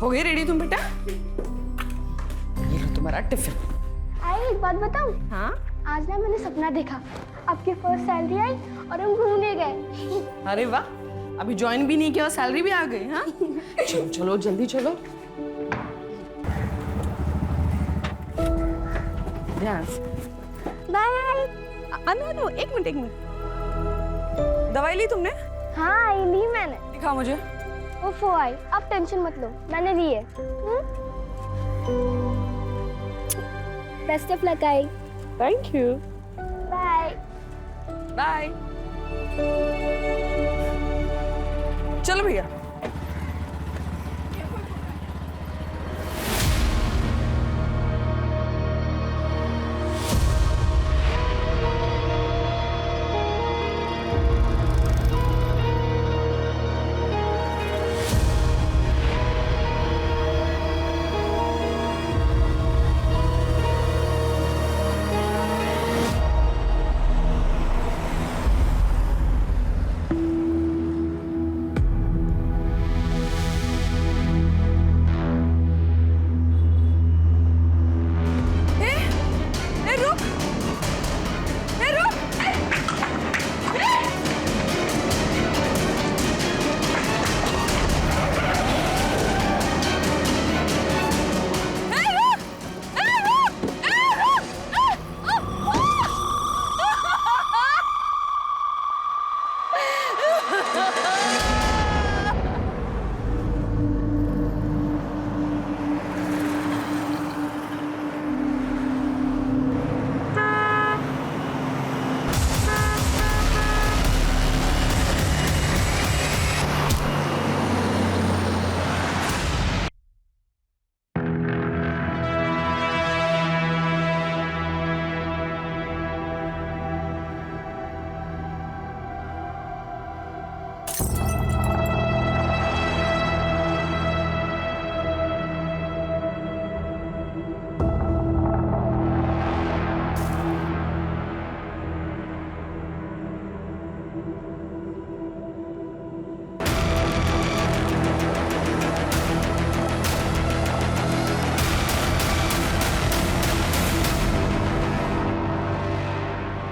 हो गई रेडी तुम बेटा? ये लो तुम्हारा टिफिन। आई एक बात बताऊं? हाँ आज ना मैंने सपना देखा, आपकी फर्स्ट सैलरी आई और हम घूमने गए। अरे वाह, अभी ज्वाइन भी नहीं किया और सैलरी भी आ गई। हाँ चलो चलो जल्दी चलो। ध्यान से। बाय। अनु एक मिनट। दवाई ली तुमने? हाँ आई ली मैंने। दिखा मुझे। वो आई, आप टेंशन मत लो, मैंने ली है। बेस्ट ऑफ लक आई। Thank you. Bye bye. चलो भैया।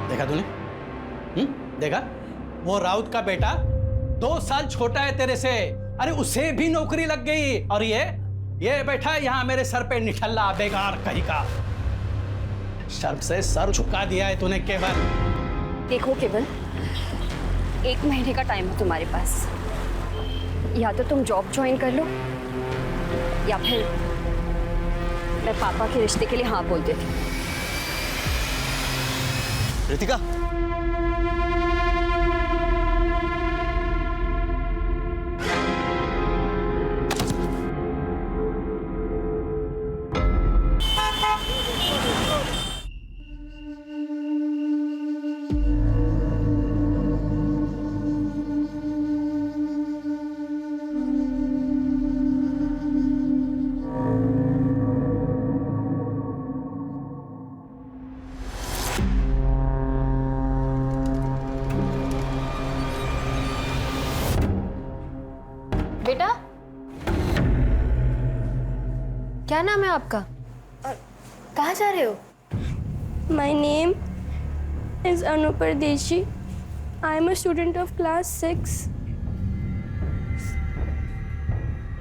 देखा तूने? देखा? वो राउत का बेटा 2 साल छोटा है तेरे से। अरे उसे भी नौकरी लग गई और ये बैठा यहाँ मेरे सर पे निठल्ला बेकार कहीं का। शर्म से सर झुका दिया है तूने केवल। देखो केवल, 1 महीने का टाइम है तुम्हारे पास। या तो तुम जॉब ज्वाइन कर लो या फिर मैं पापा के रिश्ते के लिए हाँ बोल देती हूँ। रितिका, बेटा, क्या नाम है आपका? कहाँ जा रहे हो? My name is Anu Pardeshi. I am a student of class 6.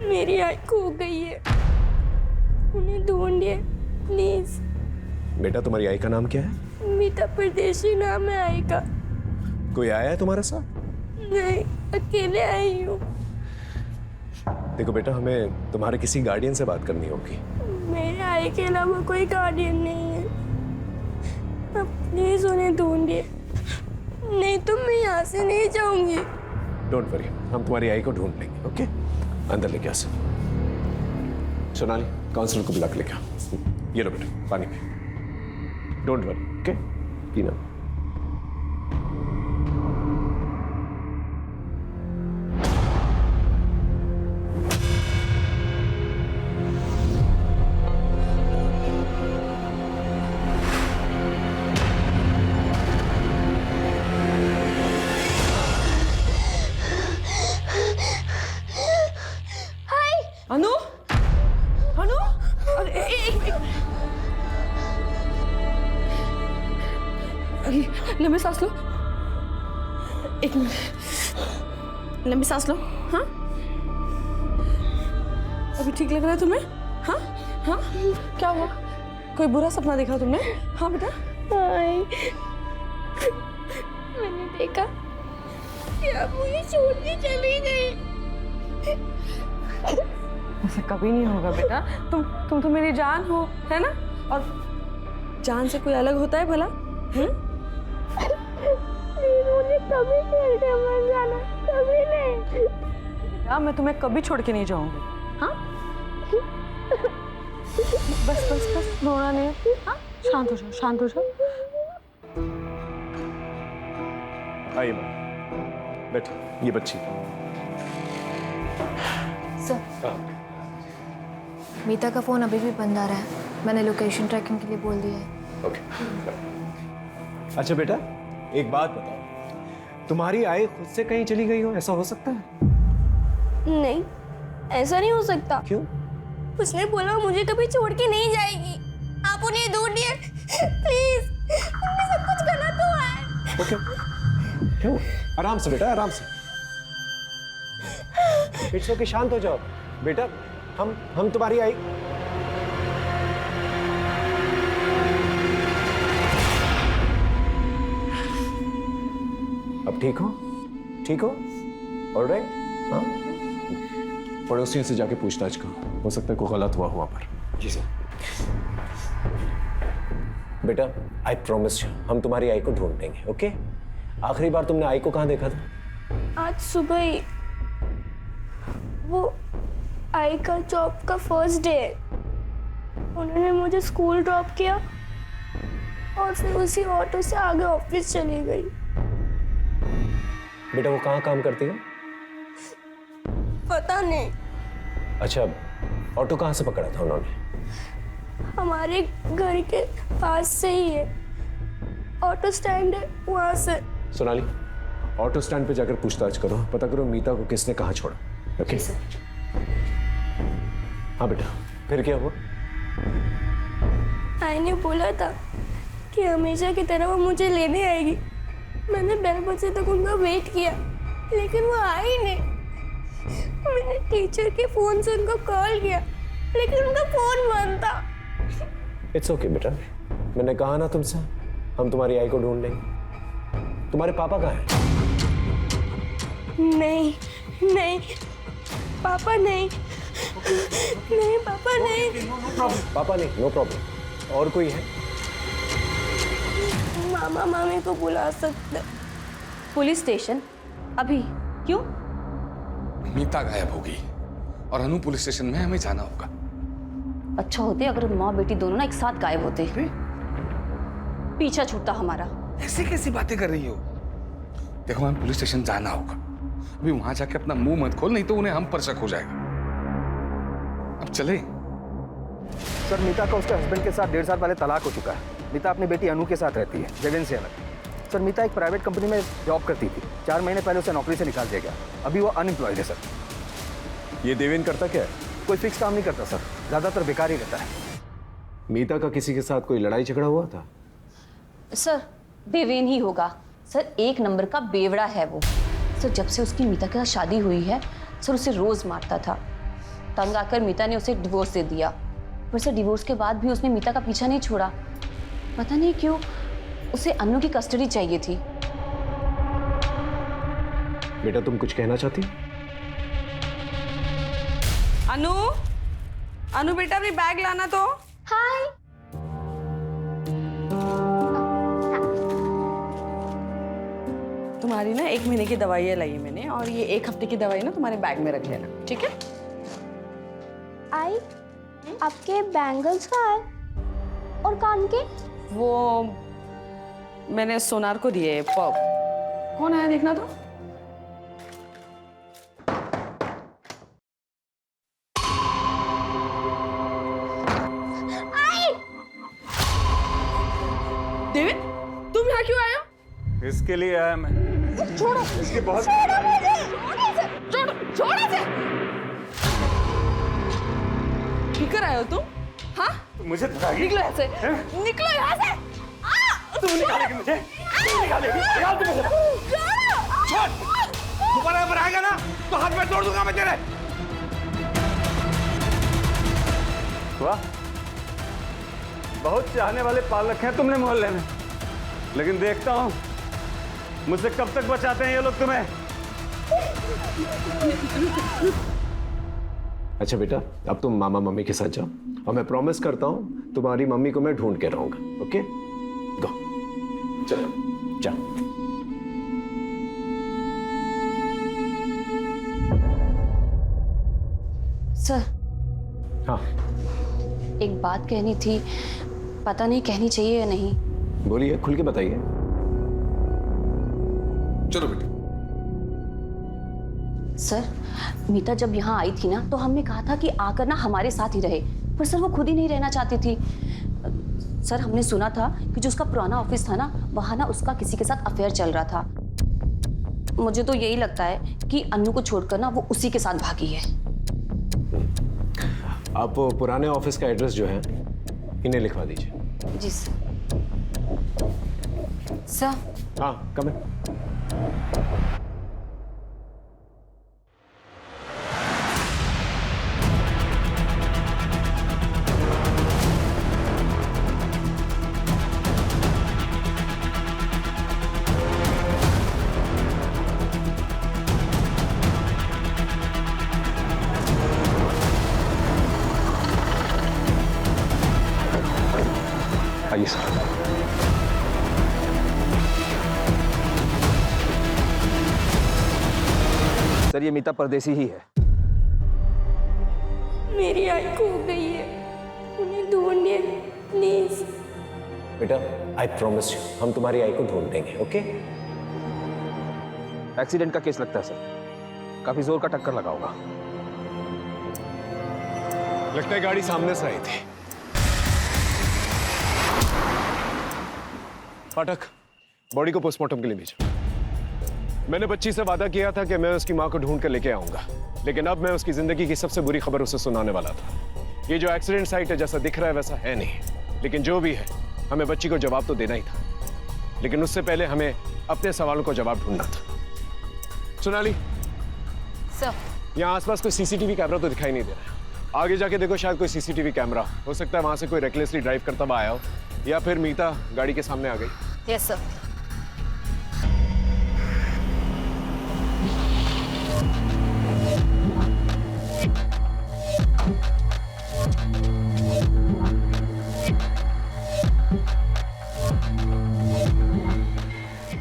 मेरी आई खो गई है, उन्हें ढूंढिए प्लीज। बेटा तुम्हारी आई का नाम क्या है? मीता परदेशी नाम है आई का। कोई आया है तुम्हारे साथ? नहीं, अकेले आई हूँ। देखो बेटा, हमें तुम्हारे किसी गार्डियन से बात करनी होगी। मेरे आई के अलावा कोई गार्डियन नहीं है, अब प्लीज उन्हें ढूंढिए, नहीं तो मैं यहाँ से नहीं जाऊंगी। डोंट वरी, हम तुम्हारी आई को ढूंढ लेंगे। ओके, अंदर लेके आ। सोनाली, काउंसलर को बुला के लेके आओ। ये लो बेटा, पानी पी। डोंट वरी, ओके, पीना। अनु लंबी सांस लो। एक मिनट, लंबी सांस लो। हाँ, अभी ठीक लग रहा है तुम्हें? हाँ हाँ, क्या हुआ? कोई बुरा सपना देखा तुमने? हाँ बेटा। आई, मैंने देखा कि आप मुझे छोड़ के चली गई। ऐसा कभी नहीं होगा बेटा। तुम तो मेरी जान हो, है ना? और जान से कोई अलग होता है भला? मुझे कभी छोड़ के मत जाना, कभी नहीं। बेटा मैं तुम्हें कभी छोड़ के नहीं जाऊंगी। हाँ, बस बस बस, रोना नहीं है। हाँ, शांत हो जाओ, शांत हो जाओ। आइए मैम, बैठो। ये बच्ची सर, मीता का फ़ोन अभी भी बंद आ रहा है। मैंने लोकेशन ट्रैकिंग के लिए बोल दिया है। ओके। अच्छा बेटा, एक बात बताओ, तुम्हारी आई खुद से कहीं चली गई हो, ऐसा हो सकता है? नहीं, ऐसा नहीं हो सकता। क्यों? उसने बोला मुझे कभी छोड़ के नहीं जाएगी। आप उन्हें ढूंढ दिए प्लीज, उनमें सब कुछ गलत हुआ है। ओके, क्यों? आराम से बेटा, आराम से। इट्स ओके, शांत हो जाओ बेटा। हम तुम्हारी आई अब ठीक हो? ठीक हो? ऑलराइट? हाँ, पड़ोसियों से जाके पूछताछ करो, हो सकता है कोई गलत हुआ वहां पर। जी सर। बेटा, आई प्रॉमिस यू, हम तुम्हारी आई को ढूंढ लेंगे। ओके? आखिरी बार तुमने आई को कहाँ देखा था? आज सुबह ही। वो आई का जॉब का फर्स्ट डे है। उन्होंने मुझे स्कूल ड्रॉप किया और फिर उसी ऑटो से आगे ऑफिस चली गई। बेटा वो कहाँ काम करती है? पता नहीं। अच्छा, ऑटो कहाँ से पकड़ा था उन्होंने? हमारे घर के पास से ही है, ऑटो स्टैंड है वहां से। सोनाली, ऑटो स्टैंड पे जाकर पूछताछ करो, पता करो मीता को किसने कहाँ छोड़ा। ओके? हाँ बेटा, फिर क्या हुआ? आई ने बोला था कि हमेशा की तरह वो मुझे लेने आएगी। मैंने 12 बजे तक उनका वेट किया, लेकिन वो आई नहीं। मैंने टीचर के फोन से उनको कॉल किया, लेकिन उनका फोन बंद था। इट्स ओके बेटा, मैंने कहा ना तुमसे, हम तुम्हारी आई को ढूंढ लेंगे। तुम्हारे पापा कहाँ हैं? नहीं नहीं पापा नहीं, नहीं पापा नहीं। पापा नहीं, नो प्रॉब्लम। और कोई है? मामा मामी को बुला सकते। Police station? अभी? क्यों? मीता गायब होगी और अनु पुलिस स्टेशन में हमें जाना होगा। अच्छा होते अगर माँ बेटी दोनों ना एक साथ गायब होते, पीछा छूटता हमारा। ऐसी कैसी बातें कर रही हो? देखो हमें पुलिस स्टेशन जाना होगा। अभी वहां जाके अपना मुंह मत खोल, नहीं तो उन्हें हम पर शक हो जाएगा। अब चले। सर, मीता का उसके हस्बैंड के साथ 1.5 साल पहले तलाक हो चुका है। मीता अपनी बेटी अनु के साथ रहती है, जगन से अलग। सर, मीता एक प्राइवेट कंपनी में जॉब करती थी। 4 महीने पहले उसे नौकरी से निकाल दिया गया। अभी वो अनएम्प्लॉयड है सर। ये देवेन करता क्या है? कोई फिक्स काम नहीं करता सर, ज़्यादातर बेकार ही रहता है। मीता का किसी के साथ कोई लड़ाई झगड़ा हुआ था? सर, देवेन ही होगा। सर, 1 नंबर का बेवड़ा है वो। सर, जब से उसकी मीता के साथ शादी हुई है, सर उसे रोज मारता था। तंग आकर मीता ने उसे डिवोर्स दे दिया। पर सर, डिवोर्स के बाद भी उसने मीता का पीछा नहीं छोड़ा। पता नहीं क्यों उसे अनु की कस्टडी चाहिए थी। बेटा तुम कुछ कहना चाहती? अनु, अनु बेटा अपनी बैग लाना तो। हाय। तुम्हारी ना 1 महीने की दवाइयाँ लाई है मैंने, और ये 1 हफ्ते की दवाई ना तुम्हारे बैग में रख लेना, ठीक है? आई, आपके बैंगल्स कहाँ है और कान के? वो मैंने सोनार को दिए। कौन आया देखना तो। देवेन, तुम यहाँ क्यों आए हो? इसके लिए आया मैं। छोड़ो, इसके बहुत छोड़ो, छोड़ो इसे। ठीक कर आए हो तुम? हाँ? मुझे निकलो यहाँ से, निकलो यहाँ से। तू निकालेगी मुझे, तू निकालेगी, निकाल तू मुझे। छोड़, दोबारा पर आएगा ना तो हाथ में तोड़ दूंगा मैं तेरे। वाह, बहुत चाहने वाले पाल रखे हैं तुमने मोहल्ले में, लेकिन देखता हूं मुझसे कब तक बचाते हैं ये लोग तुम्हें। अच्छा बेटा, अब तुम मामा मम्मी के साथ जाओ और मैं प्रॉमिस करता हूं तुम्हारी मम्मी को मैं ढूंढ के रहूंगा। ओके, गो, चलो जाओ। सर, हाँ एक बात कहनी थी, पता नहीं कहनी चाहिए या नहीं। बोलिए, खुल के बताइए। चलो बेटा। सर, मीता जब यहाँ आई थी ना तो हमने कहा था कि आकर ना हमारे साथ ही रहे, पर सर वो खुद ही नहीं रहना चाहती थी। सर, हमने सुना था कि जो उसका पुराना ऑफिस था ना, वहाँ ना उसका किसी के साथ अफेयर चल रहा था। मुझे तो यही लगता है कि अन्नू को छोड़कर ना वो उसी के साथ भागी है। आप पुराने ऑफिस का एड्रेस जो है इन्हें लिखवा दीजिए। जी सर। सर, हाँ, कम इन। आइए सर। सर, ये मीता परदेसी ही है। मेरी आई खो गई है, उन्हें ढूंढिए प्लीज। बेटा, आई प्रॉमिस यू, हम तुम्हारी आई को ढूंढ देंगे। ओके? एक्सीडेंट का केस लगता है सर, काफी जोर का टक्कर लगा होगा। लगता है गाड़ी सामने से आई थी। फाटक, बॉडी को पोस्टमार्टम के लिए भेजो। मैंने बच्ची से वादा किया था कि मैं उसकी मां को ढूंढ कर लेके आऊंगा, लेकिन अब मैं उसकी जिंदगी की सबसे बुरी खबर उसे सुनाने वाला था। ये जो एक्सीडेंट साइट है, जैसा दिख रहा है वैसा है नहीं, लेकिन जो भी है हमें बच्ची को जवाब तो देना ही था, लेकिन उससे पहले हमें अपने सवालों को जवाब ढूंढना था। सोनाली सर, यहाँ आसपास कोई सीसीटीवी कैमरा तो दिखाई नहीं दे रहा है। आगे जाके देखो, शायद कोई सीसीटीवी कैमरा हो सकता है वहां से कोई रेकलेसली ड्राइव करता हुआ आया हो, या फिर मीता गाड़ी के सामने आ गई। Yes sir.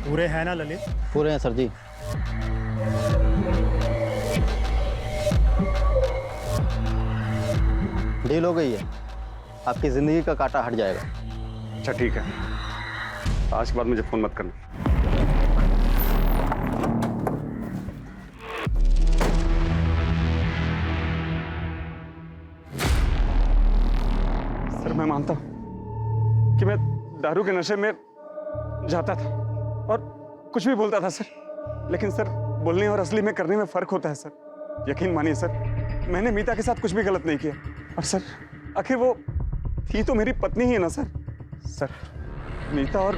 पूरे हैं ना ललित? पूरे हैं सर जी। डील हो गई है, आपकी जिंदगी का कांटा हट जाएगा। अच्छा ठीक है, आज के बाद मुझे फोन मत करना। सर, मैं मानता हूं कि मैं दारू के नशे में जाता था और कुछ भी बोलता था सर, लेकिन सर बोलने और असली में करने में फर्क होता है सर। यकीन मानिए सर, मैंने मीता के साथ कुछ भी गलत नहीं किया, और सर आखिर वो थी तो मेरी पत्नी ही है ना सर। सर, मीता और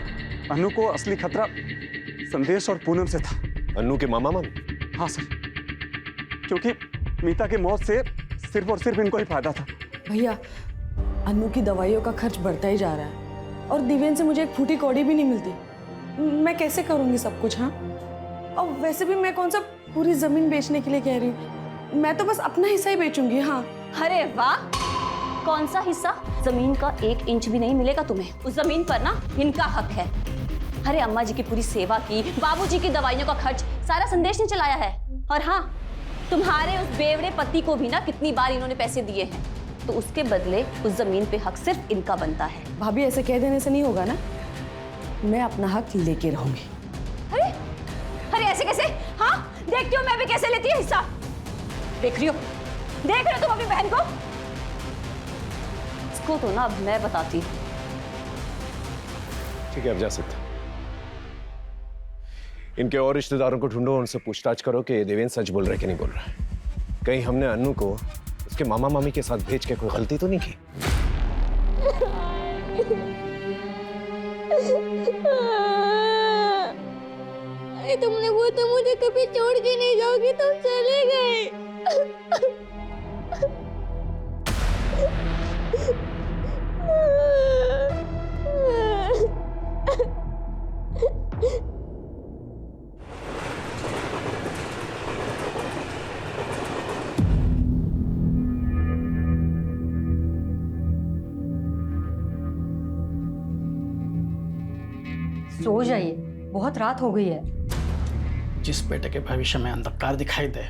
अनु को असली खतरा संदेश और पूनम से था। अन्नू के मामा मामी? हाँ सर, क्योंकि मीता की मौत से सिर्फ और सिर्फ इनको ही फायदा था। भैया, अन्नू की दवाइयों का खर्च बढ़ता ही जा रहा है और दिव्यन से मुझे एक फूटी कौड़ी भी नहीं मिलती। मैं कैसे करूंगी सब कुछ? हाँ, और वैसे भी मैं कौन सा पूरी जमीन बेचने के लिए कह रही हूँ, मैं तो बस अपना हिस्सा ही बेचूंगी। हाँ। अरे वाह, कौन सा हिस्सा? जमीन का 1 इंच भी नहीं मिलेगा तुम्हें। उस जमीन पर ना इनका हक है। अरे अम्मा जी की पूरी सेवा की, बाबूजी की दवाइयों का खर्च सारा संदेश ने चलाया है। और हाँ, तुम्हारे उस बेवड़े पति को भी ना कितनी बार इन्होंने पैसे दिए हैं, तो उसके बदले उस जमीन पे हक सिर्फ इनका बनता है। भाभी, ऐसे कह देने से नहीं होगा ना, मैं अपना हक लेके रहूंगी। अरे अरे ऐसे कैसे? हाँ, देखती हो मैं भी कैसे लेती है हिस्सा। देख रही हो तुम अपनी बहन को? इसको तो ना अब मैं बताती हूँ। ठीक है, अब जा सकते। इनके और रिश्तेदारों को ढूंढो, उनसे पूछताछ करो कि देवेंद्र सच बोल रहा है कि नहीं बोल रहा है। कहीं हमने अन्नू को उसके मामा मामी के साथ भेज के कोई गलती तो नहीं की? कि तुमने वो तो मुझे कभी छोड़ के नहीं जाओगी, तुम चले गए। सो जाइए, बहुत रात हो गई है। जिस बेटे के भविष्य में अंधकार दिखाई दे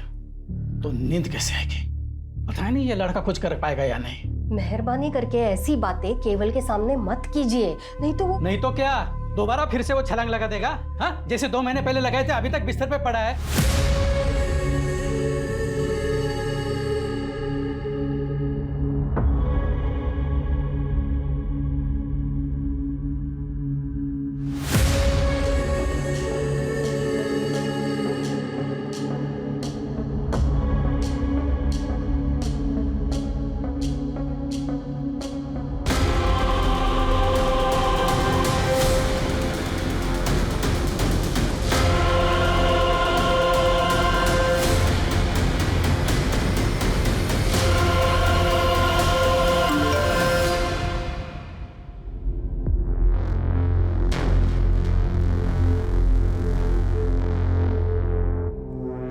तो नींद कैसे आएगी? पता नहीं ये लड़का कुछ कर पाएगा या नहीं। मेहरबानी करके ऐसी बातें केवल के सामने मत कीजिए, नहीं तो वो नहीं तो क्या दोबारा फिर से वो छलांग लगा देगा? हाँ, जैसे 2 महीने पहले लगाए थे, अभी तक बिस्तर पे पड़ा है।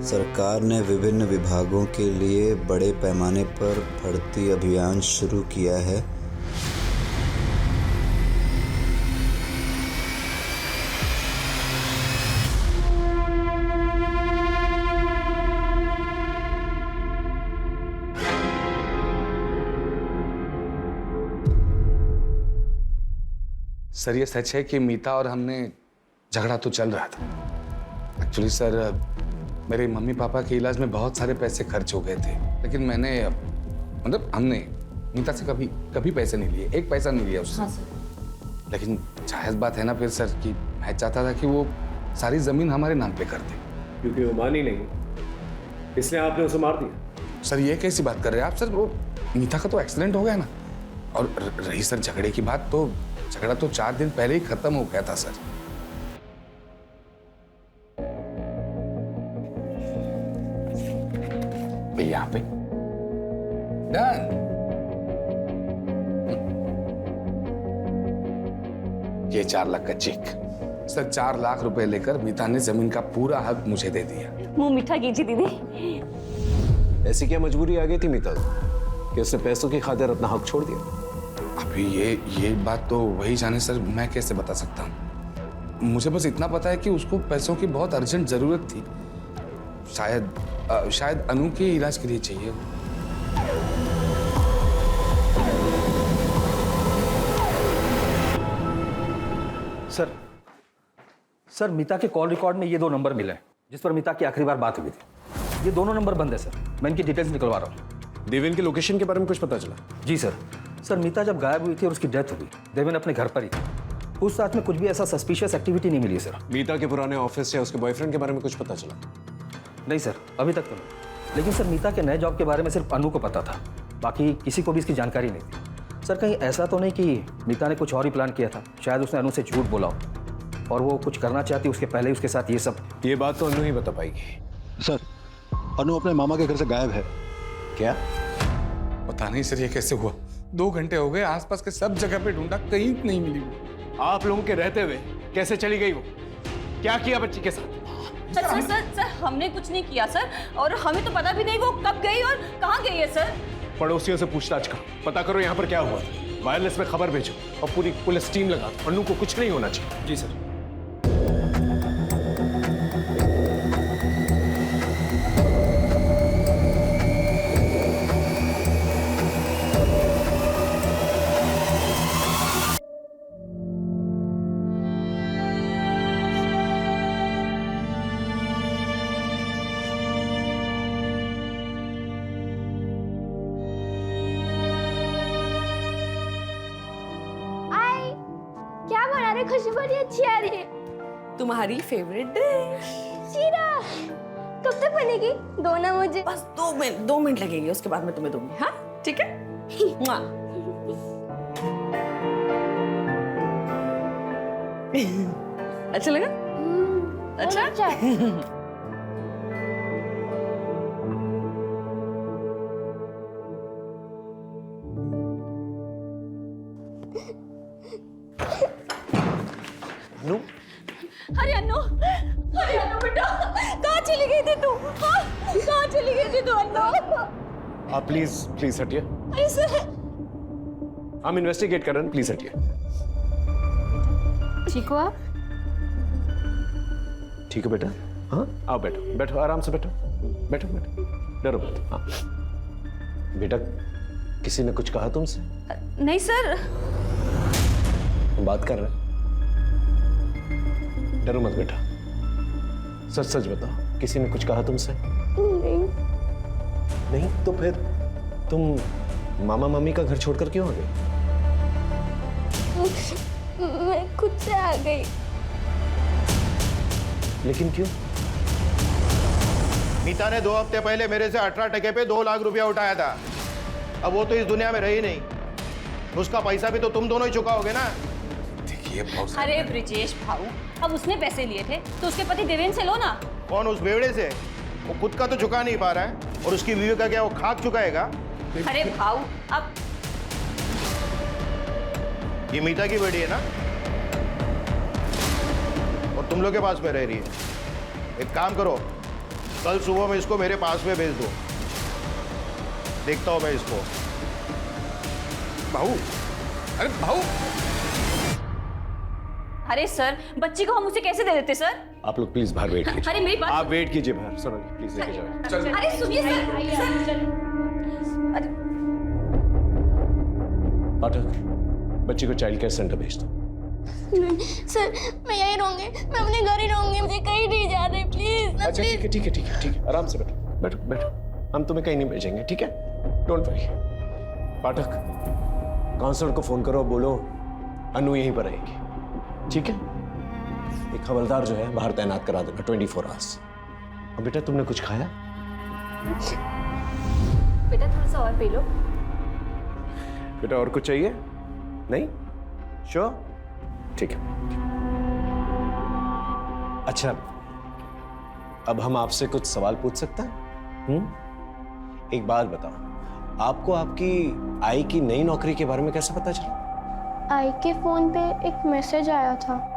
सरकार ने विभिन्न विभागों के लिए बड़े पैमाने पर भर्ती अभियान शुरू किया है। सर ये सच है कि मीता और हमने झगड़ा तो चल रहा था। एक्चुअली सर मेरे मम्मी पापा के इलाज में बहुत सारे पैसे खर्च हो गए थे, लेकिन मैंने मतलब हमने मीता से कभी पैसे नहीं लिए, 1 पैसा नहीं लिया उससे। हाँ सर। लेकिन जायज़ बात है ना फिर सर कि मैं चाहता था कि वो सारी ज़मीन हमारे नाम पे कर दे। क्योंकि वो मानी नहीं, इसलिए आपने उसे मार दिया। सर ये कैसी बात कर रहे हैं आप? सर वो मीता का तो एक्सीडेंट हो गया ना, और रही सर झगड़े की बात, तो झगड़ा तो 4 दिन पहले ही खत्म हो गया था सर। यहाँ पे डन। ये 4 लाख का चेक सर, 4 लाख रुपए लेकर मीता ने जमीन का पूरा हक मुझे दे दिया। मुंह मीठा कीजिए दीदी। ऐसी क्या मजबूरी आ गई थी मीता कि उसने पैसों की खातिर अपना हक छोड़ दिया? अभी ये बात तो वही जाने सर, मैं कैसे बता सकता हूँ। मुझे बस इतना पता है कि उसको पैसों की बहुत अर्जेंट जरूरत थी, शायद अनु के इलाज के लिए चाहिए। सर मीता के कॉल रिकॉर्ड में ये 2 नंबर मिले हैं जिस पर मीता की आखिरी बार बात हुई थी। ये दोनों नंबर बंद है सर, मैं इनकी डिटेल्स निकलवा रहा हूँ। देवेन की लोकेशन के बारे में कुछ पता चला? जी सर मीता जब गायब हुई थी और उसकी डेथ हुई, देवेन अपने घर पर ही था। पूछताछ में कुछ भी ऐसा सस्पिशियस एक्टिविटी नहीं मिली सर। मीता के पुराने ऑफिस या उसके बॉयफ्रेंड के बारे में कुछ पता चला? नहीं सर, अभी तक तो नहीं। लेकिन सर मीता के नए जॉब के बारे में सिर्फ अनु को पता था, बाकी किसी को भी इसकी जानकारी नहीं थी। सर कहीं ऐसा तो नहीं कि मीता ने कुछ और ही प्लान किया था? शायद उसने अनु से झूठ बोला हो और वो कुछ करना चाहती उसके पहले ही उसके साथ ये सब। ये बात तो अनु ही बता पाएगी। सर, अनु अपने मामा के घर से गायब है। क्या? पता नहीं सर ये कैसे हुआ। 2 घंटे हो गए, आसपास के सब जगह पे ढूंढा, कहीं नहीं मिली वो। आप लोगों के रहते हुए कैसे चली गई वो? क्या किया बच्ची के साथ? सर हमने कुछ नहीं किया सर, और हमें तो पता भी नहीं वो कब गई और कहाँ गई है सर। पड़ोसियों से पूछताछ करो, पता करो यहाँ पर क्या हुआ। वायरलेस में खबर भेजो और पूरी पुलिस टीम लगा। अनु को कुछ नहीं होना चाहिए। जी सर। क्या बना रहे? खुशबू बड़ी अच्छी आ रही है। तुम्हारी फेवरेट डिश। शीरा कब तक बनेगी? दो ना मुझे। बस 2 मिनट लगेंगे, उसके बाद मैं तुम्हें दूंगी। हाँ ठीक है। मुआ। अच्छा लगा? अच्छा नो अरे अन्नू बेटा कहाँ चली गई थी तू? हाँ? कहाँ चली गई थी तू अन्नू? आप प्लीज हटिए। अरे सर हम इन्वेस्टिगेट कर रहे हैं, प्लीज हटिए। ठीक हो आप? ठीक है बेटा, हाँ आओ बैठो बैठो, आराम से बैठो बैठो बैठो, डरो मत। हाँ बेटा, किसी ने कुछ कहा तुमसे? नहीं सर। हम बात कर रहे हैं, डरो मत बेटा, सच सच बताओ, किसी ने कुछ कहा तुमसे? नहीं तो फिर तुम मामा मम्मी का घर छोड़कर क्यों आ गई? मैं खुद से आ गई। लेकिन क्यों? मीता ने 2 हफ्ते पहले मेरे से 18 टके पे 2 लाख रुपया उठाया था। अब वो तो इस दुनिया में रही नहीं, उसका पैसा भी तो तुम दोनों ही चुकाओगे ना। देखिए भाऊ साहब, अरे ब्रिजेश भाऊ, अब उसने पैसे लिए थे तो उसके पति देवेंद्र से लो ना। कौन उस बेवड़े से? वो खुद का तो चुका नहीं पा रहा है, और उसकी बीवी का क्या वो खाक चुकाएगा? अरे भाऊ अब ये मीता की बेटी है ना, और तुम लोग के पास में रह रही है। एक काम करो, कल सुबह में इसको मेरे पास में भेज दो, देखता हूं मैं इसको। भाऊ, अरे भाऊ, अरे सर, बच्ची को हम उसे कैसे दे देते सर? आप लोग प्लीज बाहर वेट कीजिए। अरे मेरी बात, आप वेट कीजिए बाहर, सुनो प्लीज लेके जाओ। अरे सुनिए सर। अरे पाठक, बच्ची को चाइल्ड केयर सेंटर भेज दो। नहीं सर, मैं यहीं रहूंगी, मैं अपने घर ही रहूंगी, मुझे कहीं नहीं जाने प्लीज। अच्छा ठीक है ठीक है ठीक है ठीक है, आराम से बैठो बैठो बैठो, हम तुम्हें कहीं नहीं भेजेंगे, ठीक है? Don't worry. पाठक, काउंसलर को फोन करो, बोलो अनु यहीं पर रहेगी, ठीक है? एक हवलदार जो है बाहर तैनात करा देना 24 आवर्स। और बेटा, तुमने कुछ खाया? बेटा थोड़ा सा और पी लो। बेटा और कुछ चाहिए? नहीं? श्योर? ठीक है। अच्छा, अब हम आपसे कुछ सवाल पूछ सकते हैं? एक बात बताओ, आपको आपकी आई की नई नौकरी के बारे में कैसे पता चला? आई के फोन पे एक मैसेज आया था।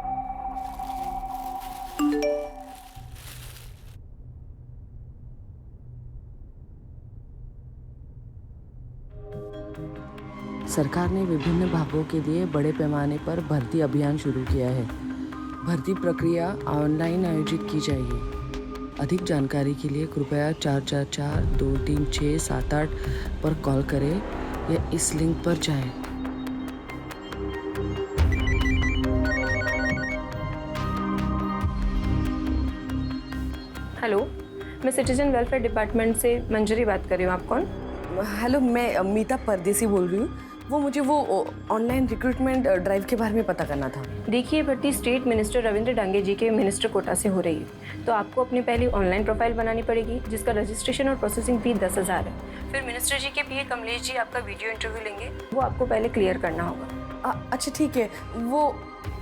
सरकार ने विभिन्न विभागों के लिए बड़े पैमाने पर भर्ती अभियान शुरू किया है। भर्ती प्रक्रिया ऑनलाइन आयोजित की जाएगी। अधिक जानकारी के लिए कृपया 444-236-78 पर कॉल करें या इस लिंक पर जाएं। हेलो, मैं सिटीजन वेलफेयर डिपार्टमेंट से मंजरी बात कर रही हूँ। आप कौन? हेलो, मैं मीता परदेसी बोल रही हूँ। वो मुझे वो ऑनलाइन रिक्रूटमेंट ड्राइव के बारे में पता करना था। देखिए, भर्ती स्टेट मिनिस्टर रविंद्र डांगे जी के मिनिस्टर कोटा से हो रही है, तो आपको अपनी पहली ऑनलाइन प्रोफाइल बनानी पड़ेगी, जिसका रजिस्ट्रेशन और प्रोसेसिंग फी 10,000 है। फिर मिनिस्टर जी के पीए कमलेश जी आपका वीडियो इंटरव्यू लेंगे, वो आपको पहले क्लियर करना होगा। अच्छा ठीक है, वो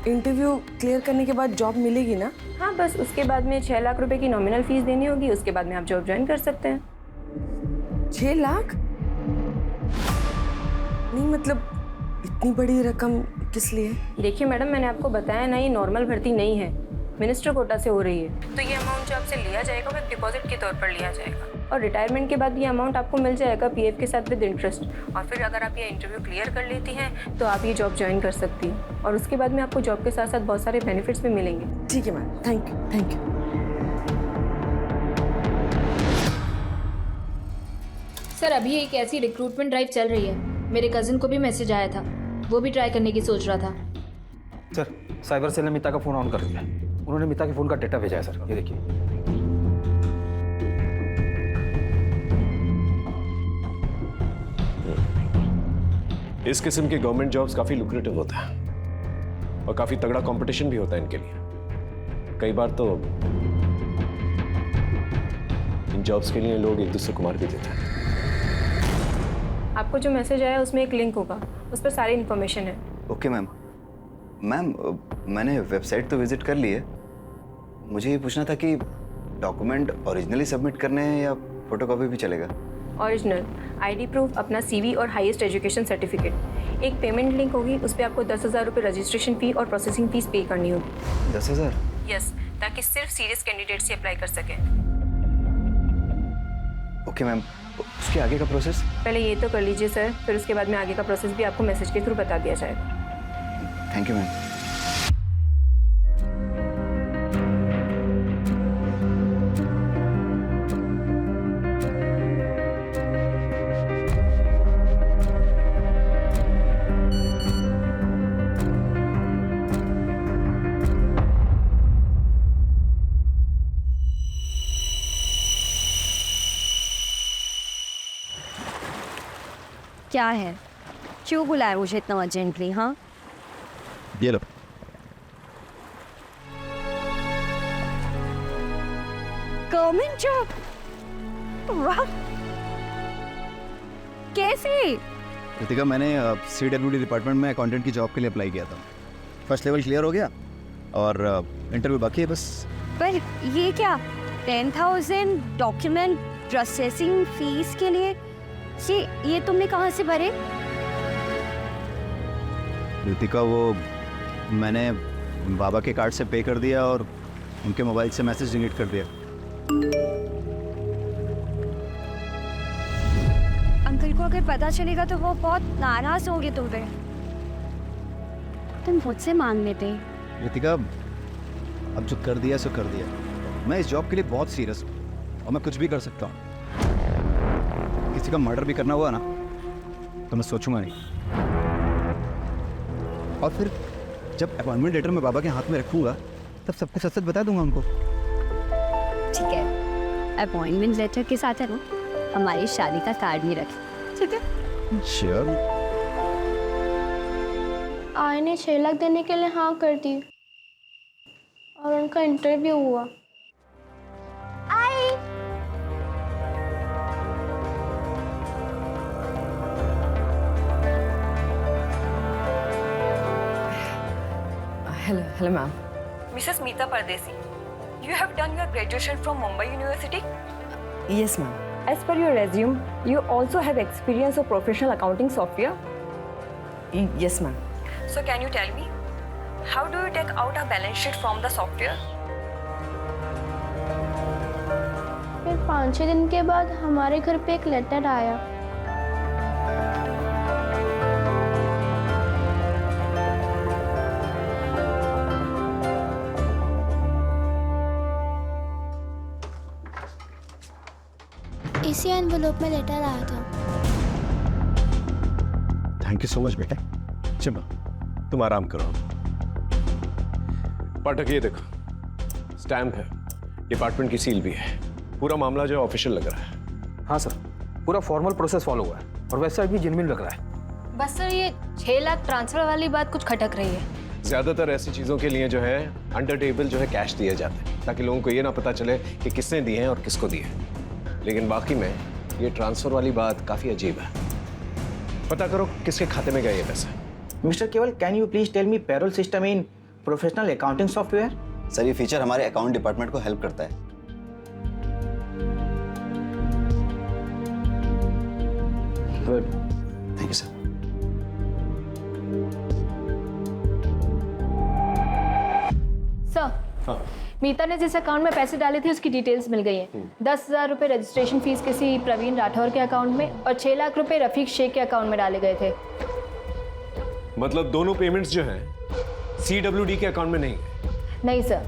इंटरव्यू क्लियर करने के बाद जॉब मिलेगी ना? हाँ, बस उसके बाद में 6 लाख रुपए की नॉमिनल फीस देनी होगी, उसके बाद में आप जॉब ज्वाइन कर सकते हैं। 6 लाख? नहीं मतलब इतनी बड़ी रकम किस लिए? देखिए मैडम, मैंने आपको बताया ना, ये नॉर्मल भर्ती नहीं है, मिनिस्टर कोटा से हो रही है, तो ये अमाउंट जो आपसे लिया जाएगा वो एक डिपॉजिट के तौर पर लिया जाएगा, और रिटायरमेंट के बाद ये अमाउंट आपको मिल जाएगा पीएफ के साथ विद इंटरेस्ट। और फिर अगर आप ये इंटरव्यू क्लियर कर लेती हैं तो आप ये जॉब ज्वाइन कर सकती हैं, और उसके बाद में आपको जॉब के साथ साथ बहुत सारे बेनिफिट्स भी मिलेंगे। ठीक है ma'am, thank you thank you. Sir, अभी एक ऐसी रिक्रूटमेंट ड्राइव चल रही है, मेरे कजिन को भी मैसेज आया था, वो भी ट्राई करने की सोच रहा था। सर, साइबर सेल ने मीता का फ़ोन ऑन कर दिया, उन्होंने मीता के फ़ोन का डेटा भेजा है सर, ये देखिए। इस किस्म के गवर्नमेंट जॉब्स काफी लुक्रेटिव होता है और काफी तगड़ा कंपटीशन भी होता है इनके लिए। कई बार तो इन जॉब्स के लिए लोग एक दूसरे को मार भी देते हैं। आपको जो मैसेज आया उसमें एक लिंक होगा, उस पर सारी इन्फॉर्मेशन है। Okay ma'am. मैम, मैंने वेबसाइट तो विजिट कर ली है, मुझे ये पूछना था कि डॉक्यूमेंट ओरिजिनली सबमिट करने हैं या फोटोकॉपी भी चलेगा? ओरिजिनल आईडी प्रूफ, अपना सीवी और हाईएस्ट एजुकेशन सर्टिफिकेट। एक पेमेंट लिंक होगी, उस पर आपको 10,000 रुपये रजिस्ट्रेशन फ़ी और प्रोसेसिंग फ़ीस पे करनी होगी। 10,000? यस, ताकि सिर्फ सीरियस कैंडिडेट से अप्लाई कर सकें। ओके मैम, उसके आगे का प्रोसेस? पहले ये तो कर लीजिए सर, फिर उसके बाद में आगे का प्रोसेस भी आपको मैसेज के थ्रू बता दिया जाएगा। Thank you ma'am. क्या है, क्यों बुलाया मुझे इतना अर्जेंटली? हाँ, ये लो। Government job? वाह, कैसे? रितिका, मैंने CWD डिपार्टमेंट में अकाउंटेंट की जॉब के लिए अप्लाई किया था। फर्स्ट लेवल क्लियर हो गया और इंटरव्यू बाकी है बस। पर ये क्या, 10,000 डॉक्यूमेंट प्रोसेसिंग फीस के लिए? ये तुमने कहाँ से भरे? रितिका, वो मैंने बाबा के कार्ड से पे कर दिया और उनके मोबाइल से मैसेज डिलीट कर दिया। अंकल को अगर पता चलेगा तो वो बहुत नाराज होंगे तुम पे। तुम मुझसे मांग लेते। रितिका, अब जो कर दिया सो कर दिया। मैं इस जॉब के लिए बहुत सीरियस हूँ और मैं कुछ भी कर सकता हूँ। किसी का मर्डर भी करना हुआ ना तो मैं सोचूंगा नहीं। और फिर जब अपॉइंटमेंट लेटर मैं बाबा के हाथ में रखूंगा तब सब कुछ सच बता दूंगा उनको। ठीक है, अपॉइंटमेंट लेटर के साथ है ना हमारी शादी का कार्ड भी रखें, ठीक है? श्योर। आई ने 6 लाख देने के लिए हाँ कर दी और उनका इंटरव्यू हुआ। आई हेलो मैम। मिसेस मीता परदेसी, you have done your graduation from Mumbai University? Yes ma'am. As per your resume, you also have experience of professional accounting software. Yes ma'am. So can you tell me, how do you take out a balance sheet from the software? फिर 5-6 दिन के बाद हमारे घर पे एक letter आया। इसी एनवेलोप में लेटर आया था। थैंक यू सो मच बेटा। चलो तुम आराम करो। पाठक, ये देखो, स्टैम्प है, डिपार्टमेंट की सील भी है। पूरा मामला जो ऑफिशियल लग रहा है। हाँ सर, पूरा फॉर्मल प्रोसेस फॉलो हुआ है और वेबसाइट भी जेन्युइन लग रहा है। बस सर, ये 6 लाख ट्रांसफर वाली बात कुछ खटक रही है। ज्यादातर ऐसी चीजों के लिए जो है अंडर टेबल जो है कैश दिए जाते हैं ताकि लोगों को ये ना पता चले कि किसने दिए हैं और किसको दिए हैं। लेकिन बाकी में ये ट्रांसफर वाली बात काफी अजीब है। पता करो किसके खाते में गए ये पैसे। Mister Kewal, can you please tell me payroll system in professional accounting software? Sir, ये फीचर हमारे अकाउंट डिपार्टमेंट को हेल्प करता है। Good, thank you sir. Sir, Meeta ने जिस अकाउंट में पैसे डाले थे उसकी डिटेल्स मिल गई हैं। 10,000 रुपये रजिस्ट्रेशन फीस किसी प्रवीण राठौर के अकाउंट में और 6 लाख रुपए रफीक शेख के अकाउंट में डाले गए थे। मतलब दोनों पेमेंट्स जो हैं CWD के अकाउंट में नहीं है? नहीं सर,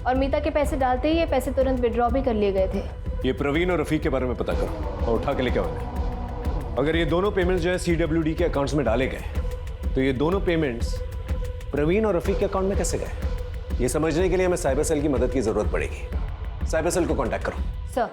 और मीता के पैसे डालते ही ये पैसे तुरंत विड्रॉ भी कर लिए गए थे। ये प्रवीण और रफीक के बारे में पता करो और उठा के लेके आओ। अगर ये दोनों पेमेंट्स जो है CWD के अकाउंट्स में डाले गए तो ये दोनों पेमेंट्स प्रवीण और रफीक के अकाउंट में कैसे गए? ये समझने के लिए हमें साइबर सेल की मदद की जरूरत पड़ेगी। साइबर सेल को कांटेक्ट करो। सर,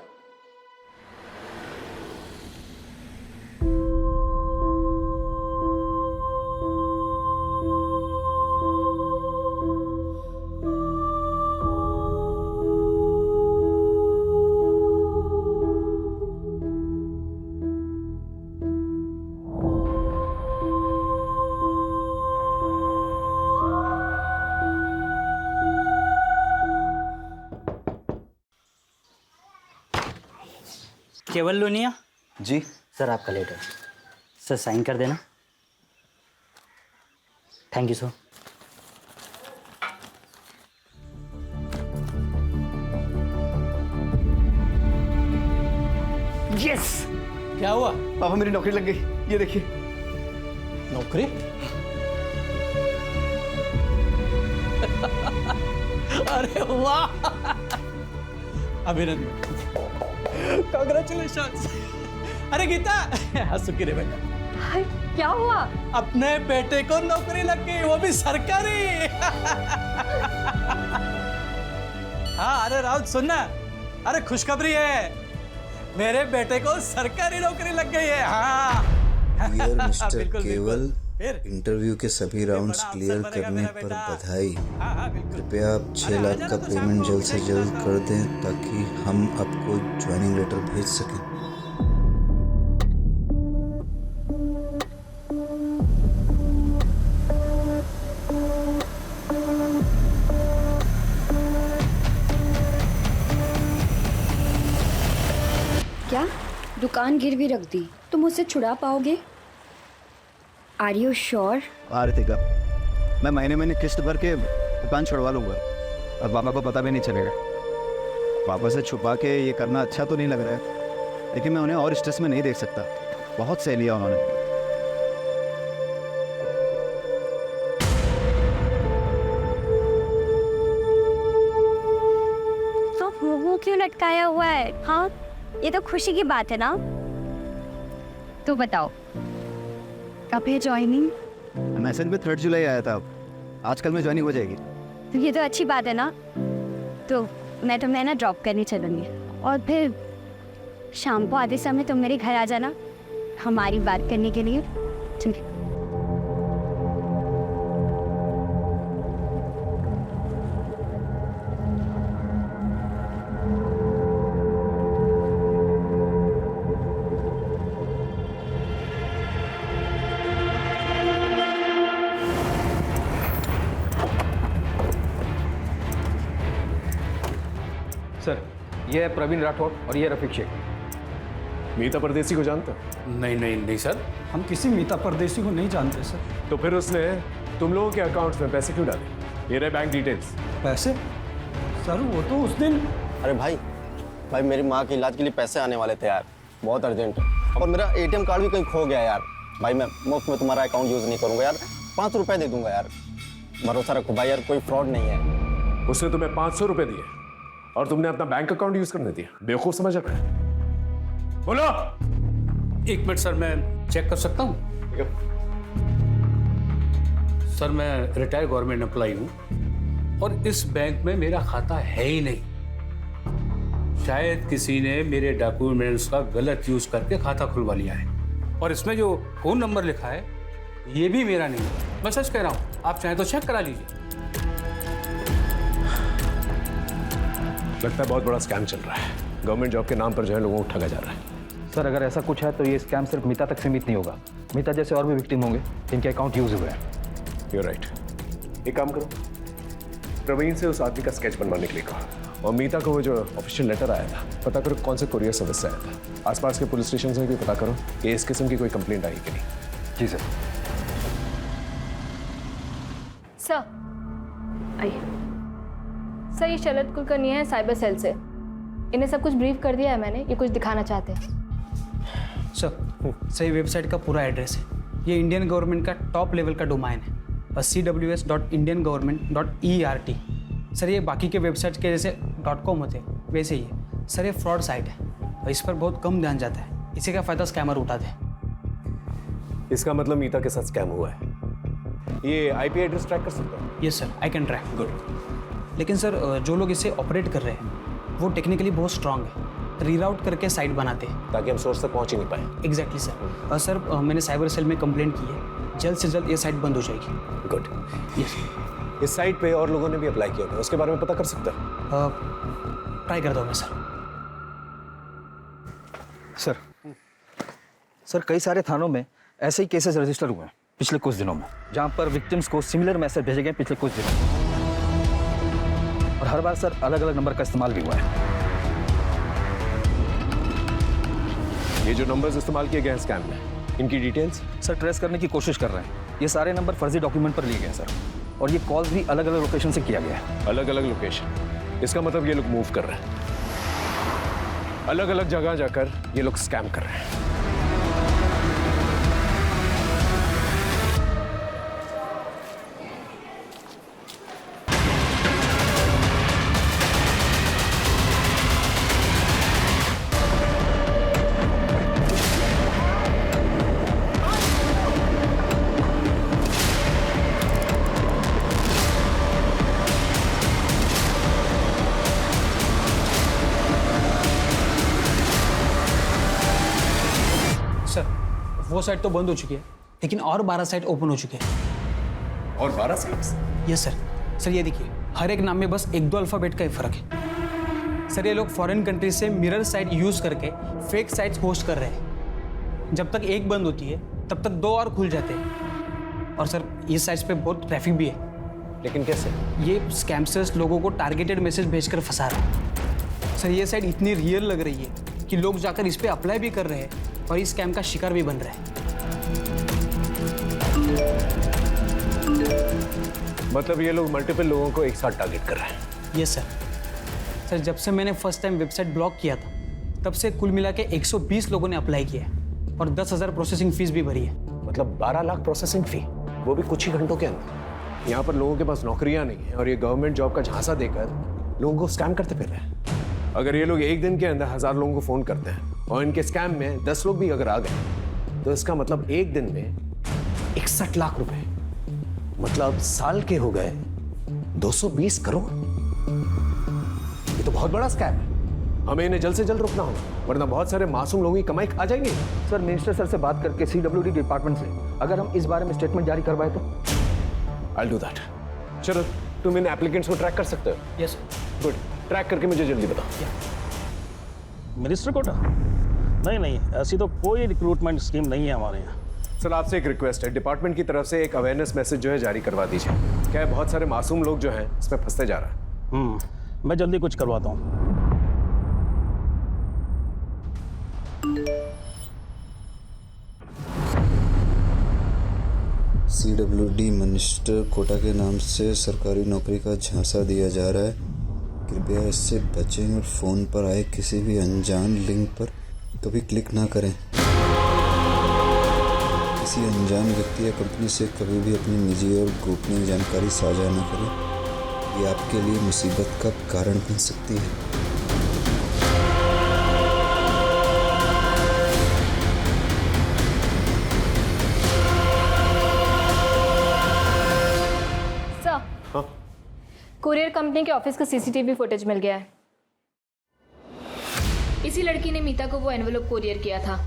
केवल लोनिया जी सर, आपका लेटर सर, साइन कर देना। Thank you sir. यस। क्या हुआ? पापा मेरी नौकरी लग गई, ये देखिए। नौकरी? अरे वाह, अभिनंदन, कांग्रेचुलेशन। अरे गीता, सुखी रे बेटा। क्या हुआ? अपने बेटे को नौकरी लग गई, वो भी सरकारी। हाँ, अरे राउत सुनना, अरे खुशखबरी है, मेरे बेटे को सरकारी नौकरी लग गई है। हाँ डियर मिस्टर बिल्कुल, केवल, फिर? इंटरव्यू के सभी राउंड्स बड़ा क्लियर अफसर बनेगा करने मेरा पर बेटा। बधाई। हाँ, बिल्कुल। कृपया आप 6 अरे, लाख आ का जाना तो पेमेंट सामने जल्द से जल्द कर दें ताकि हम आपको ज्वाइनिंग लेटर भेज सकें। क्या दुकान गिरवी रख दी? तुम मुझसे छुड़ा पाओगे? Are you sure? आरतिका, मैं महीने किस्त भर के दुकान छुड़वा लूंगा और पापा को पता भी नहीं चलेगा। पापा से छुपा के ये करना अच्छा तो नहीं लग रहा है, लेकिन मैं उन्हें और स्ट्रेस में नहीं देख सकता। बहुत सह लिया उन्होंने। तो मुंह क्यों लटकाया हुआ है? हाँ, ये तो खुशी की बात है ना। तो बताओ, कब है ज्वाइनिंग? मैसेज में 3 जुलाई आया था, आजकल में ज्वाइनिंग हो जाएगी। तो ये तो अच्छी बात है ना। तो मैं तुम्हें ना ड्रॉप करने चलूँगी और फिर शाम को आधे समय तुम मेरे घर आ जाना हमारी बात करने के लिए। ठीक है? सर, ये है प्रवीण राठौर और ये रफीक शेख। मीता परदेसी को जानते हो? नहीं नहीं नहीं सर, हम किसी मीता परदेसी को नहीं जानते सर। तो फिर उसने तुम लोगों के अकाउंट्स में पैसे क्यों डाले? ये रहे बैंक डिटेल्स। पैसे? सर वो तो उस दिन। अरे भाई मेरी माँ के इलाज के लिए पैसे आने वाले थे यार, बहुत अर्जेंट है। और मेरा ATM कार्ड भी कहीं खो गया यार। भाई मैं मुफ्त में तुम्हारा अकाउंट यूज़ नहीं करूँगा यार, 5 रुपये दे दूंगा यार। भरोसा रखो भाई यार, कोई फ्रॉड नहीं है। उसने तुम्हें 500 रुपए दिए और तुमने अपना बैंक अकाउंट यूज करने दिया? बेवकूफ समझ रहा है? बोलो। 1 मिनट सर, मैं चेक कर सकता हूँ? सर मैं रिटायर्ड गवर्नमेंट एम्प्लॉई हूँ और इस बैंक में मेरा खाता है ही नहीं। शायद किसी ने मेरे डॉक्यूमेंट्स का गलत यूज करके खाता खुलवा लिया है और इसमें जो फोन नंबर लिखा है ये भी मेरा नहीं है। मैं सच कह रहा हूँ, आप चाहें तो चेक करा लीजिए। लगता है बहुत बड़ा स्कैम चल रहा है। गवर्नमेंट जॉब के नाम पर जो है लोगों को ठगा जा रहा है। सर, अगर ऐसा कुछ है तो ये स्कैम सिर्फ मीता तक सीमित नहीं होगा। मीता जैसे और भी विक्टिम होंगे जिनके अकाउंट यूज हुए हैं। You're right. एक काम करो, प्रवीण से उस आदमी का स्केच बनवाने के लिए कहो और मीता को वो जो ऑफिशियल लेटर आया था पता करो कौन से कुरियर सर्विस से आया था। आसपास के पुलिस स्टेशन से भी पता करो कि इस किस्म की कोई कंप्लेंट आई कि नहीं। जी सर। सर आइए। सर, ये शरद कुलकर्णी है साइबर सेल से। इन्हें सब कुछ ब्रीफ कर दिया है मैंने, ये कुछ दिखाना चाहते हैं। सर, सही वेबसाइट का पूरा एड्रेस है। ये इंडियन गवर्नमेंट का टॉप लेवल का डोमाइन है, cws.indiangovernment.ert। सर, ये बाकी के वेबसाइट के जैसे .com होते हैं वैसे ही है। सर, ये फ्रॉड साइट है और इस पर बहुत कम ध्यान जाता है। इसी का फ़ायदा स्कैमर उठाते हैं। इसका मतलब मीता के साथ स्कैम हुआ है। ये IP एड्रेस ट्रैक कर सकते हो? Yes sir, I can track. Good. लेकिन सर, जो लोग इसे ऑपरेट कर रहे हैं वो टेक्निकली बहुत स्ट्रांग है, रीराउट करके साइट बनाते हैं ताकि हम सोर्स तक पहुंच ही नहीं पाए। Exactly sir. सर, मैंने साइबर सेल में कंप्लेंट की है, जल्द से जल्द ये साइट बंद हो जाएगी। गुड। यस। इस साइट पे और लोगों ने भी अप्लाई किया था, उसके बारे में पता कर सकते हैं? ट्राई करता हूँ मैं सर। सर, कई सारे थानों में ऐसे ही केसेस रजिस्टर हुए हैं पिछले कुछ दिनों में, जहां पर विक्टिम्स को सिमिलर मैसेज भेजे गए पिछले कुछ दिनों में। और हर बार सर अलग अलग नंबर का इस्तेमाल भी हुआ है। ये जो नंबर्स इस्तेमाल किए गए हैं स्कैम में, इनकी डिटेल्स सर ट्रेस करने की कोशिश कर रहे हैं। ये सारे नंबर फर्जी डॉक्यूमेंट पर लिए गए सर, और ये कॉल भी अलग अलग लोकेशन से किया गया है। अलग अलग लोकेशन, इसका मतलब ये लोग मूव कर रहे हैं, अलग अलग जगह जाकर ये लोग स्कैम कर रहे हैं। वो साइट तो बंद हो चुकी है, लेकिन और 12 साइट ओपन हो चुके हैं। और 12 साइट्स? Yes sir. सर ये देखिए, हर एक नाम में बस 1-2 अल्फ़ाबेट का ही फर्क है। सर ये लोग फॉरेन कंट्री से मिरर साइट यूज़ करके फेक साइट्स होस्ट कर रहे हैं। जब तक एक बंद होती है तब तक 2 और खुल जाते हैं। और सर ये साइट्स पे बहुत ट्रैफिक भी है। लेकिन कैसे? ये स्कैमर्स लोगों को टारगेटेड मैसेज भेजकर फंसा रहे हैं। सर ये साइट इतनी रियल लग रही है कि लोग जाकर इस पर अप्लाई भी कर रहे हैं और इस स्कैम का शिकार भी बन रहे हैं। मतलब ये लोग मल्टीपल लोगों को एक साथ टारगेट कर रहे हैं? Yes sir. सर जब से मैंने फर्स्ट टाइम वेबसाइट ब्लॉक किया था तब से कुल मिला के 120 लोगों ने अप्लाई किया है और 10,000 प्रोसेसिंग फीस भी भरी है। मतलब 12 लाख प्रोसेसिंग फी, वो भी कुछ ही घंटों के अंदर। यहाँ पर लोगों के पास नौकरियां नहीं है और ये गवर्नमेंट जॉब का झांसा देकर लोगों को स्कैम करते फिर रहे हैं। अगर ये लोग एक दिन के अंदर 1000 लोगों को फोन करते हैं और इनके स्कैम में 10 लोग भी अगर आ गए तो इसका मतलब एक दिन में 61 लाख रुपए, मतलब साल के हो गए 220 करोड़। ये तो बहुत बड़ा स्कैम है। हमें इन्हें जल्द से जल्द रोकना होगा, वरना बहुत सारे मासूम लोगों की कमाई खा जाएंगे। सर मिनिस्टर सर से बात करके CWD डिपार्टमेंट से अगर हम इस बारे में स्टेटमेंट जारी करवाए तो। I'll do that. चलो तुम इन एप्लीकेंट्स को ट्रैक कर सकते हो? यस गुड, ट्रैक करके मुझे जल्दी बताओ। मिनिस्टर कोटा? नहीं, ऐसी तो कोई रिक्रूटमेंट स्कीम नहीं है हमारे यहाँ। सर आपसे एक रिक्वेस्ट है, डिपार्टमेंट की तरफ से एक अवेयरनेस मैसेज जो है जारी करवा दीजिए। क्या है, बहुत सारे मासूम लोग जो हैं इसमें फंसते जा रहे हैं। मैं जल्दी कुछ करवाता हूँ। CWD मिनिस्टर कोटा के नाम से सरकारी नौकरी का झांसा दिया जा रहा है, कृपया इससे बचें और फ़ोन पर आए किसी भी अनजान लिंक पर कभी क्लिक ना करें। किसी अनजान व्यक्ति या कंपनी से कभी भी अपनी निजी और गोपनीय जानकारी साझा न करें, ये आपके लिए मुसीबत का कारण बन सकती है। कुरियर कंपनी के ऑफिस का CCTV फुटेज मिल गया है। इसी लड़की ने मीता को वो एनवेलप कुरियर किया था।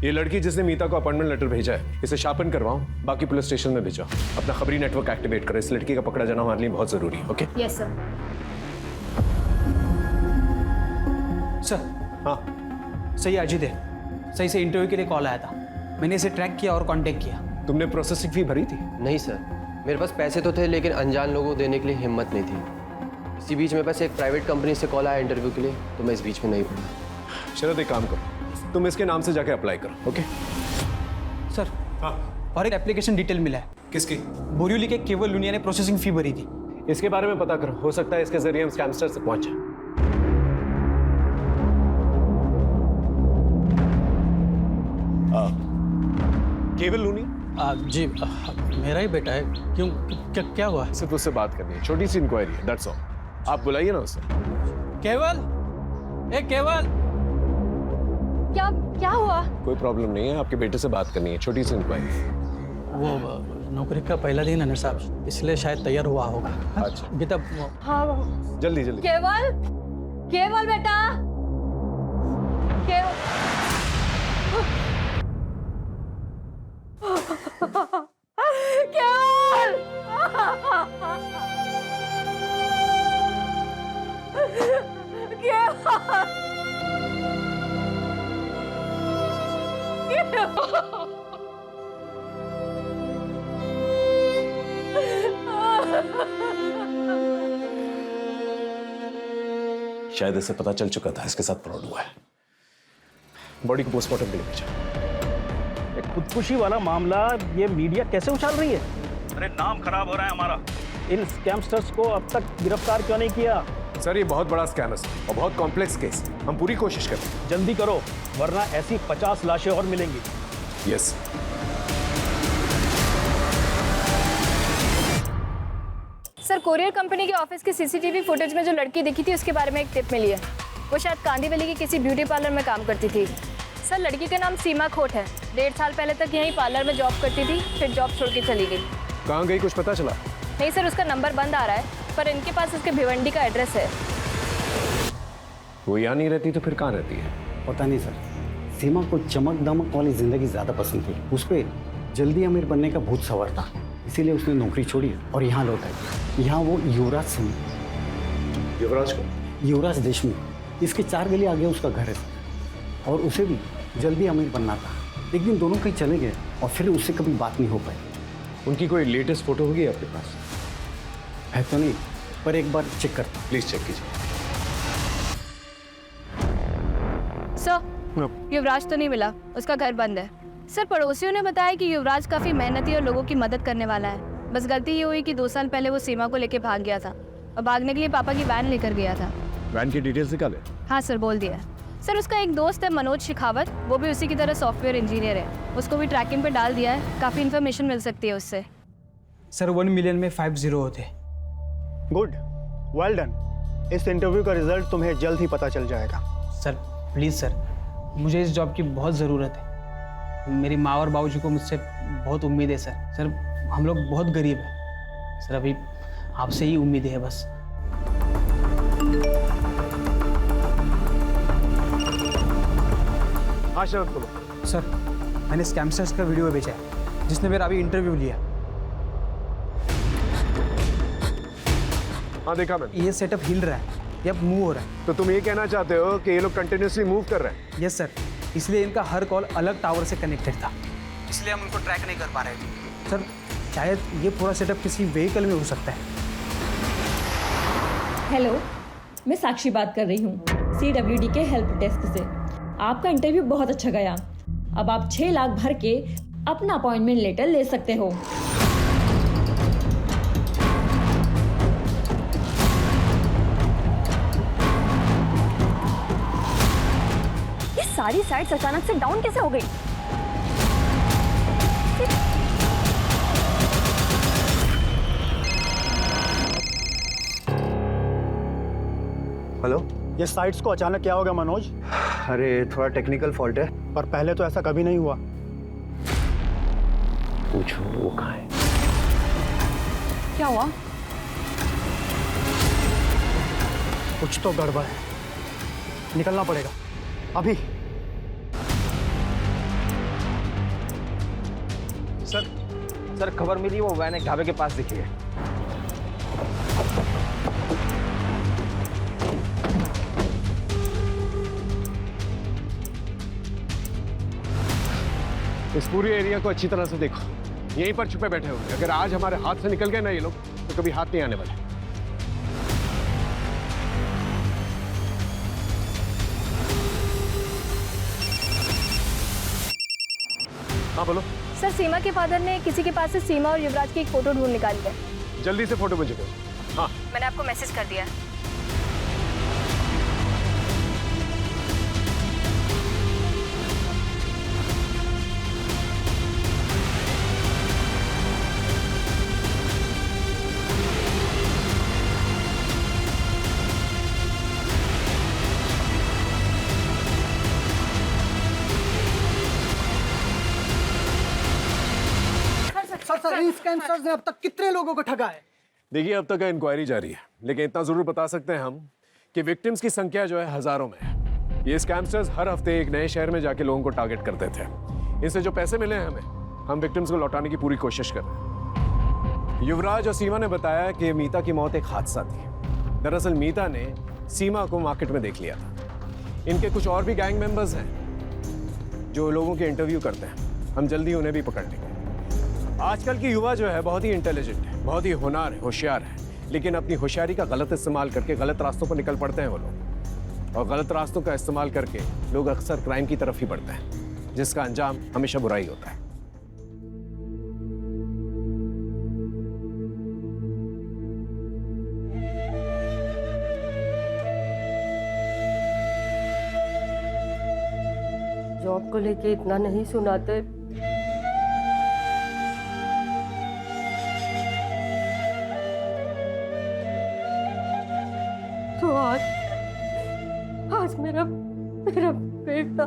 ये लड़की जिसने मीता को अपॉइंटमेंट लेटर भेजा है, इसे शार्पन करवाओ, बाकी पुलिस स्टेशन में भेजो। अपना खबरी नेटवर्क एक्टिवेट करो। इस लड़की का पकड़ा जाना हमारे लिए बहुत जरूरी है। ओके? Yes sir. सर हाँ सही अजीत है, सही से इंटरव्यू के लिए कॉल आया था। मैंने इसे ट्रैक किया और कांटेक्ट किया। तुमने प्रोसेसिंग फी भरी थी? नहीं सर, मेरे पास पैसे तो थे लेकिन अनजान लोगों को देने के लिए हिम्मत नहीं थी। इसी बीच में बस एक प्राइवेट कंपनी से कॉल आया इंटरव्यू के लिए, तो मैं इस बीच में नहीं पड़ा। शरद एक काम करो, तुम इसके नाम से जाके अप्लाई करो। Okay sir? हाँ। और एक एप्लीकेशन डिटेल मिला है। किसकी? बोरिवली के केवल लुनिया ने प्रोसेसिंग फी भरी थी। इसके बारे में पता करो, हो सकता है इसके जरिए हम स्कैमस्टर से पहुंच जाए। केवल लूनी? जी मेरा ही बेटा है। क्यों, क्या हुआ? सिर्फ उससे बात करनी है, छोटी सी इंक्वायरी है, दैट्स ऑल। आप बुलाइए ना उसे। केवल, ए केवल, क्या हुआ? कोई प्रॉब्लम नहीं है, आपके बेटे से बात करनी है, छोटी सी इंक्वायरी। वो नौकरी का पहला दिन है ना साहब, इसलिए शायद तैयार हुआ होगा। अच्छा बेटा। हाँ जल्दी। केवल, केवल बेटा, केवल। शायद इसे पता चल चुका था इसके साथ फ्रॉड हुआ है। बॉडी को पोस्टमार्टम के लिए भेजा। खुदकुशी वाला मामला ये मीडिया कैसे उछाल रही है? अरे नाम खराब हो रहा है हमारा। इन स्कैमस्टर्स को अब तक गिरफ्तार क्यों नहीं किया? सर ये बहुत बड़ा स्कैम है और बहुत कॉम्प्लेक्स केस, हम पूरी कोशिश करते हैं। जल्दी करो वरना ऐसी 50 लाशें और मिलेंगी। यस। सर कोरियर कंपनी के ऑफिस की सीसीटीवी फुटेज में जो लड़की दिखी थी उसके बारे में एक टिप मिली है। वो शायद कांदीवली की किसी ब्यूटी पार्लर में काम करती थी। सर लड़की का नाम सीमा खोट है। 1.5 साल पहले तक यहीं पार्लर में जॉब करती थी, फिर जॉब छोड़ के चली गई। कहाँ गई कुछ पता चला? नहीं सर, उसका नंबर बंद आ रहा है, पर इनके पास उसके भिवंडी का एड्रेस है। वो यहाँ नहीं रहती तो फिर कहाँ रहती है? पता नहीं सर, सीमा को चमक दमक वाली जिंदगी ज्यादा पसंद थी। उस पर जल्दी अमीर बनने का भूत सवार था, इसीलिए उसने नौकरी छोड़ी और यहाँ लौट आई। यहाँ वो युवराज सिंह, युवराज को? युवराज देशमुख, इसके 4 गली आगे उसका घर है और उसे भी जल्दी अमीर बनना था। एक दिन दोनों कहीं चले गए और फिर उससे कभी बात नहीं हो पाई। उनकी कोई लेटेस्ट फोटो होगी आपके पास? है तो नहीं, पर एक बार चेक करता। प्लीज चेक कीजिए। सर युवराज तो नहीं मिला, उसका घर बंद है। सर पड़ोसियों ने बताया कि युवराज काफ़ी मेहनती और लोगों की मदद करने वाला है। बस गलती ये हुई कि 2 साल पहले वो सीमा को लेके भाग गया था और भागने के लिए पापा की वैन लेकर गया था। वैन की डिटेल्स निकाले? हाँ सर, बोल दिया। सर उसका एक दोस्त है मनोज शेखावत, वो भी उसी की तरह सॉफ्टवेयर इंजीनियर है। उसको भी ट्रैकिंग पे डाल दिया है, काफ़ी इन्फॉर्मेशन मिल सकती है उससे। सर 1 मिलियन में 50 होते। Good, well done. इस इंटरव्यू का रिजल्ट तुम्हें जल्द ही पता चल जाएगा। सर प्लीज़ सर, मुझे इस जॉब की बहुत ज़रूरत है। मेरी माँ और बाबूजी को मुझसे बहुत उम्मीद है सर। सर हम लोग बहुत गरीब हैं सर, अभी आपसे ही उम्मीद है बस। हाँ शरद बोलो। सर मैंने स्कैमस्टर्स का वीडियो भेजा है जिसने मेरा अभी इंटरव्यू लिया। हाँ देखा मैंने। ये सेटअप हिल रहा है, ये अब मूव हो रहा है। तो तुम ये कहना चाहते हो कि ये लोग कंटिन्यूसली मूव कर रहे हैं? यस सर, इसलिए इनका हर कॉल अलग टावर से कनेक्टेड था, इसलिए हम उनको ट्रैक नहीं कर पा रहे थे। सर शायद ये पूरा सेटअप किसी व्हीकल में हो सकता है। हेलो, मैं साक्षी बात कर रही हूँ CWD के हेल्प डेस्क से। आपका इंटरव्यू बहुत अच्छा गया। अब आप 6 लाख भर के अपना अपॉइंटमेंट लेटर ले सकते हो। ये सारी साइट्स अचानक से डाउन कैसे हो गई? हेलो, ये साइट्स को अचानक क्या होगा मनोज? अरे थोड़ा टेक्निकल फॉल्ट है। पर पहले तो ऐसा कभी नहीं हुआ। पूछो वो कहाँ है? क्या हुआ? कुछ तो गड़बड़ है, निकलना पड़ेगा अभी। सर खबर मिली, वो वैन एक ढाबे के पास दिखी है। इस पूरे एरिया को अच्छी तरह से देखो, यहीं पर छुपे बैठे होंगे। अगर आज हमारे हाथ से निकल गए ना ये लोग तो कभी हाथ नहीं आने वाले। हाँ बोलो। सर सीमा के फादर ने किसी के पास से सीमा और युवराज की एक फ़ोटो ढूंढ निकाली है। जल्दी से फोटो मुझे दो। हाँ मैंने आपको मैसेज कर दिया है। सर इन स्कैमस्टर्स ने अब तक कितने लोगों को ठगा है? देखिए अब तक इंक्वायरी जारी है, लेकिन इतना जरूर बता सकते हैं हम कि विक्टिम्स की संख्या जो है हजारों में है। ये स्कैमस्टर्स हर हफ्ते एक नए शहर में जाके लोगों को टारगेट करते थे। इनसे जो पैसे मिले हैं हम विक्टिम्स को लौटाने की पूरी कोशिश कर रहे हैं। युवराज और सीमा ने बताया कि मीता की मौत एक हादसा थी। दरअसल मीता ने सीमा को मार्केट में देख लिया था। इनके कुछ और भी गैंग मेंबर्स हैं जो लोगों के इंटरव्यू करते हैं। हम जल्दी उन्हें भी पकड़ लेंगे। आजकल की युवा जो है बहुत ही इंटेलिजेंट है, बहुत ही होशियार है, लेकिन अपनी होशियारी का गलत इस्तेमाल करके गलत रास्तों पर निकल पड़ते हैं वो लोग। और गलत रास्तों का इस्तेमाल करके लोग अक्सर क्राइम की तरफ ही बढ़ते हैं, जिसका अंजाम हमेशा बुरा ही होता है। जॉब को लेके इतना नहीं सुनाते। तो आज मेरा बेटा